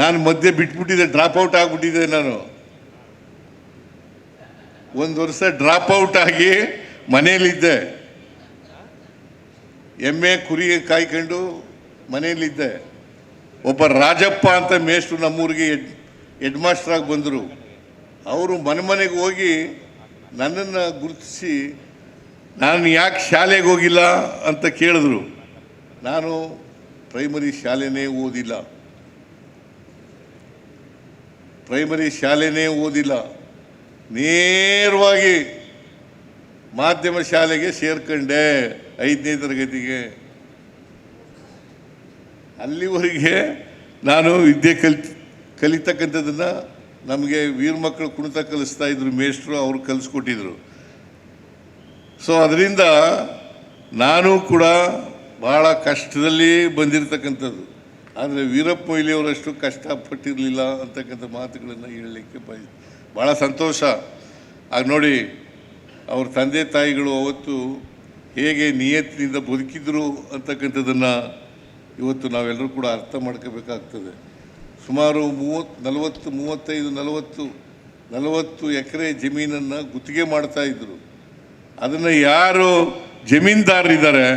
ನಾನು ಮಧ್ಯೆ ಬಿಟ್ಬಿಟ್ಟಿದ್ದೆ, drop out ಆಗಿಬಿಟ್ಟಿದ್ದೆ. ನಾನು 1 ವರ್ಷ ಡ್ರಾಪ್ ಔಟ್ ಆಗಿ ಮನೆಯಲ್ಲಿದ್ದೆ. ಎಮ್ಮೆ ಕುರಿ ಕಾಯ್ಕೊಂಡು ಮನೆಯಲ್ಲಿದ್ದೆ. ಒಬ್ಬ ರಾಜಪ್ಪ ಅಂತ ಮೇಷ್ಟ್ರು ನಮ್ಮೂರಿಗೆ ಹೆಡ್ ಮಾಸ್ಟ್ರಾಗಿ ಬಂದರು. ಅವರು ಮನೆಗೆ ಹೋಗಿ ನನ್ನನ್ನು ಗುರುತಿಸಿ ನಾನು ಯಾಕೆ ಶಾಲೆಗೆ ಹೋಗಿಲ್ಲ ಅಂತ ಕೇಳಿದ್ರು. ನಾನು ಪ್ರೈಮರಿ ಶಾಲೆನೇ ಓದಿಲ್ಲ, ನೇರವಾಗಿ ಮಾಧ್ಯಮ ಶಾಲೆಗೆ ಸೇರ್ಕೊಂಡೆ 5ನೇ ತರಗತಿಗೆ. ಅಲ್ಲಿವರೆಗೆ ನಾನು ವಿದ್ಯೆ ಕಲಿತಕ್ಕಂಥದ್ದನ್ನು ನಮಗೆ ವೀರಮಕ್ಕಳು ಕುಣಿತ ಕಲಿಸ್ತಾ ಇದ್ರು ಮೇಷ್ಟ್ರು, ಅವರು ಕಲಿಸ್ಕೊಟ್ಟಿದ್ರು. ಸೊ ಅದರಿಂದ ನಾನು ಕೂಡ ಭಾಳ ಕಷ್ಟದಲ್ಲಿ ಬಂದಿರತಕ್ಕಂಥದ್ದು. ಆದರೆ ವೀರಪ್ಪ ಮೊಯ್ಲಿಯವರಷ್ಟು ಕಷ್ಟಪಟ್ಟಿರಲಿಲ್ಲ ಅಂತಕ್ಕಂಥ ಮಾತುಗಳನ್ನು ಹೇಳಲಿಕ್ಕೆ ಭಾಳ ಸಂತೋಷ. ಆಗ ನೋಡಿ, ಅವ್ರ ತಂದೆ ತಾಯಿಗಳು ಅವತ್ತು ಹೇಗೆ ನಿಯತ್ತಿನಿಂದ ಬದುಕಿದ್ರು ಅಂತಕ್ಕಂಥದ್ದನ್ನು ಇವತ್ತು ನಾವೆಲ್ಲರೂ ಕೂಡ ಅರ್ಥ ಮಾಡ್ಕೋಬೇಕಾಗ್ತದೆ. ಸುಮಾರು 40 ಎಕರೆ ಜಮೀನನ್ನು ಗುತ್ತಿಗೆ ಮಾಡ್ತಾಯಿದ್ರು. ಅದನ್ನು ಯಾರು ಜಮೀನ್ದಾರರಿದ್ದಾರೆ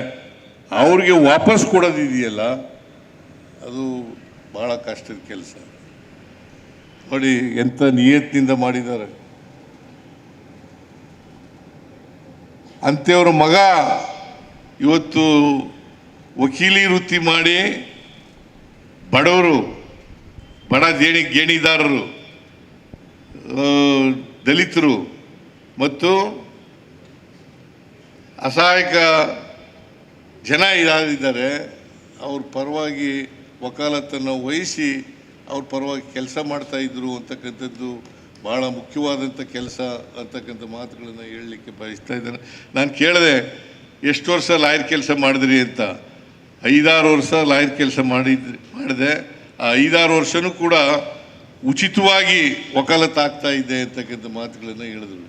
ಅವ್ರಿಗೆ ವಾಪಸ್ ಕೊಡೋದಿದೆಯಲ್ಲ, ಅದು ಭಾಳ ಕಷ್ಟದ ಕೆಲಸ. ನೋಡಿ ಎಂಥ ನಿಯತ್ತಿನಿಂದ ಮಾಡಿದ್ದಾರೆ. ಅಂಥವ್ರ ಮಗ ಇವತ್ತು ವಕೀಲಿ ವೃತ್ತಿ ಮಾಡಿ ಬಡವರು, ಬಡ ಗೇಣಿದಾರರು, ದಲಿತರು ಮತ್ತು ಅಸಹಾಯಕ ಜನ ಯಾರಿದ್ದಾರೆ ಅವ್ರ ಪರವಾಗಿ ವಕಾಲತ್ತನ್ನು ವಹಿಸಿ ಅವ್ರ ಪರವಾಗಿ ಕೆಲಸ ಮಾಡ್ತಾಯಿದ್ರು ಅಂತಕ್ಕಂಥದ್ದು ಭಾಳ ಮುಖ್ಯವಾದಂಥ ಕೆಲಸ ಅಂತಕ್ಕಂಥ ಮಾತುಗಳನ್ನು ಹೇಳಲಿಕ್ಕೆ ಬಯಸ್ತಾ ಇದ್ದೇನೆ. ನಾನು ಕೇಳಿದೆ, ಎಷ್ಟು ವರ್ಷ ಲಾಯರ್ ಕೆಲಸ ಮಾಡಿದ್ರಿ ಅಂತ. 5-6 ವರ್ಷ ಲಾಯರ್ ಕೆಲಸ ಮಾಡಿದೆ. ಆ 5-6 ವರ್ಷವೂ ಕೂಡ ಉಚಿತವಾಗಿ ವಕಾಲತ್ತು ಆಗ್ತಾ ಇದೆ ಅಂತಕ್ಕಂಥ ಮಾತುಗಳನ್ನು ಹೇಳಿದ್ರು.